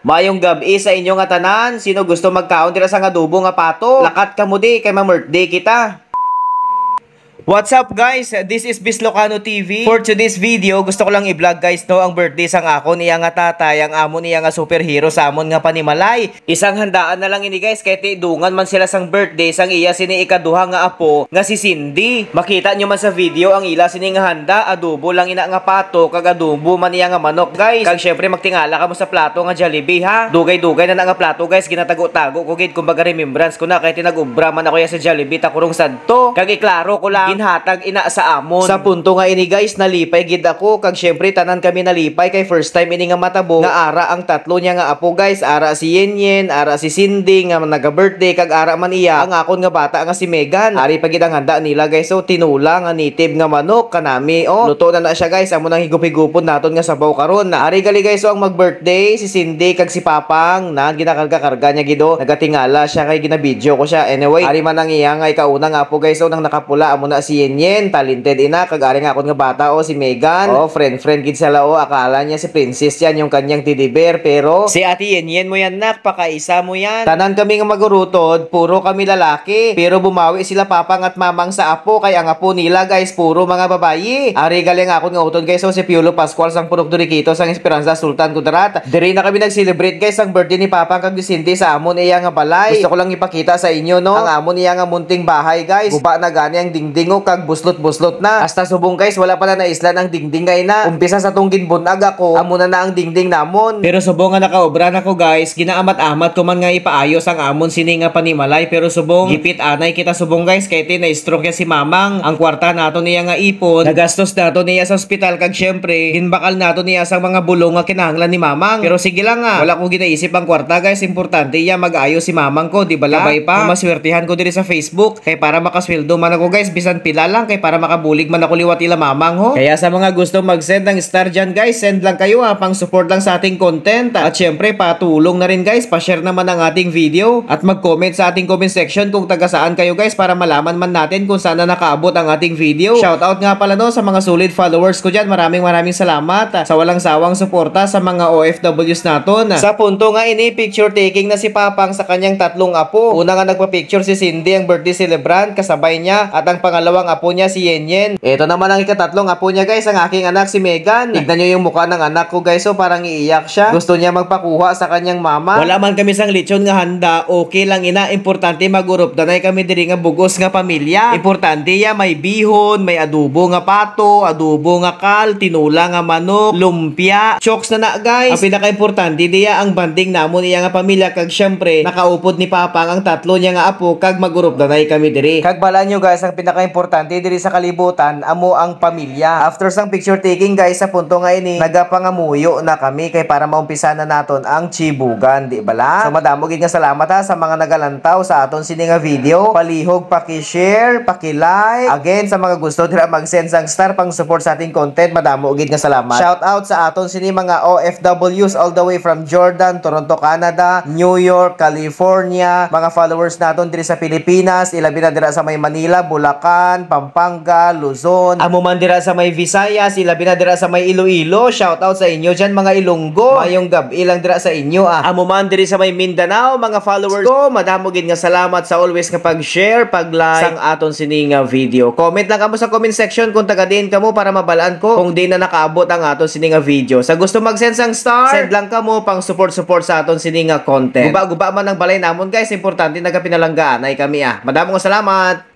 Mayong gabi sa inyo nga tanan. Sino gusto magkaon dira sa adobo nga pato? Lakat ka mo di kay ma-birthday kita. What's up guys? This is Bislocano TV. For today's video, gusto ko lang i-vlog guys no ang birthday sang ako niya nga tatay, ang amo niya nga superhero sa amon nga panimalay. Isang handaan na lang ini guys kay tidungan man sila sang birthday sang iya sini ikaduha nga apo nga si Cindy. Makita nyo man sa video ang ila sini nga handa, adobo lang ina nga pato kag adobo man niya nga manok guys. Kag syempre magtingala ka mo sa plato nga Jollibee ha. Dugay-dugay na nga plato guys, ginatago-tago ko gid kumbaga remembrance ko na kay tinag-ubra man ako ya sa Jollibee ta kurong sadto. Kag iklaro ko lang hatag ina sa amon. Sa punto nga ini guys, nalipay gid ako kag syempre tanan kami nalipay kay first time ini nga matabo nga ara ang tatlo niya nga apo guys, ara si Yenyen, ara si Cindy nga naga-birthday kag ara man iya ang akon nga bata nga si Megan. Ari pa gid ang handa nila guys, so tinula nga native nga manok kanami. Oh, luto na siya guys, amo nang higup-higupon naton nga sabaw karon. Ari gali guys, so ang mag-birthday si Cindy kag si Papang na ginakarga-karga niya gido. Nagatingala siya kay gina-video ko siya. Anyway, ari man ang iya nga ikauna nga apo guys, so nang nakapula amo na si Yenyen, talented ina kag ari nga akon nga bata si Megan. Friend gid sila akala niya si Princess yan yung kanyang teddy bear, pero si Ate Yenyen mo yan nak, pakaisa mo yan. Tanan kami nga magurutod, puro kami lalaki, pero bumawi sila Papang at Mamang sa apo kay ang apo nila guys puro mga babayi. Ari galing akon nga utod guys, so si Piolo Pascual sang Purok Doriquito sang Esperanza Sultan Kudarat. Diri na kami nag-celebrate guys ang birthday ni Papang kag ni Cindy sa amon iya nga balay. Gusto ko lang ipakita sa inyo no, ang amon iya nga munting bahay guys, guba na gani ang dingding kag buslot-buslot na. Hasta subong guys, wala pa na naislan ang dingding ngay na. Umpisa sa tong ginbunag ako, amo na ang dingding namon. Pero subong nga nakaobra na ko guys, ginaamat-amat ko man nga ipaayos ang amon sini nga panimalay, pero subong gipit anay kita subong guys kay na-stroke ya si Mamang. Ang kwarta nato niya nga ipon, nagastos nato niya sa ospital kag syempre ginbakal nato niya sa mga bulong nga kinahanglan ni Mamang. Pero sige lang nga, wala ko ginaisip ang kwarta guys, importante ya mag-ayos si Mamang ko, di bala? Kabay pa, maswertihan ko diri sa Facebook kay para makasweldo man ako guys, bisan pila lang kay para makabulig man ako liwat ila Mamang ho. Kaya sa mga gusto mag-send ng star dyan guys, send lang kayo ha, pang support lang sa ating content. At syempre patulong na rin guys, pa-share naman ang ating video at mag-comment sa ating comment section kung taga saan kayo guys para malaman man natin kung saan na nakaabot ang ating video. Shoutout nga pala no sa mga solid followers ko dyan, maraming salamat sa walang sawang suporta sa mga OFWs naton. Sa punto nga ini, picture taking na si Papang sa kanyang tatlong apo. Una nga nagpa-picture si Cindy, ang birthday celebrant, kasabay niya, at ang pangalawang apo niya si Yenyen. Ito naman ang ikatatlong apo niya guys, ang aking anak si Megan. Tignan nyo yung mukha ng anak ko guys, so parang iiyak siya. Gusto niya magpakuha sa kanyang mama. Wala man kami sang lechon nga handa, okay lang ina. Importante magurup danay kami diri nga bugos nga pamilya. Importante ya may bihon, may adobo nga pato, adobo nga kal, tinula nga manok, lumpia, chokes na guys. Ang pinaka-importante diya ang banding namon iya nga pamilya kag syempre nakaupod ni Papang ang tatlo niya nga apo kag magurup danay kami diri. Kag bala nyo guys, ang pinaka-importante diri sa kalibutan amo ang pamilya. After sang picture taking guys, sa punto nga ini nagapangamuyo na kami kay para maumpisa na naton ang chibugan, di bala? So madamo gid nga salamat ha sa mga nagalantaw sa aton sini nga video. Palihog paki-share, paki-like. Again sa mga gusto dira mag-send sang star pang support sa ating content, madamo gid nga salamat. Shout out sa aton sini mga OFWs all the way from Jordan, Toronto, Canada, New York, California, mga followers naton diri sa Pilipinas, ilabi na dira sa may Manila, Bulacan, Pampanga, Luzon, amo man dira sa may Visayas, ilabi na dira sa may Iloilo. Shout out sa inyo dyan mga Ilonggo. Mayong gabi lang dira sa inyo amo man diri sa may Mindanao, mga followers ko, madamo gid nga salamat sa always nga pag-share, pag-like sang aton sini nga video. Comment lang kamo sa comment section kung taga din kamo para mabalaan ko kung di na nakaabot ang aton sini nga video. Sa gusto mag-send sang star, send lang kamo pang support sa aton sini nga content. Guba man ang balay namon guys, importante nagapinalanggaan ay kami Madamo nga salamat.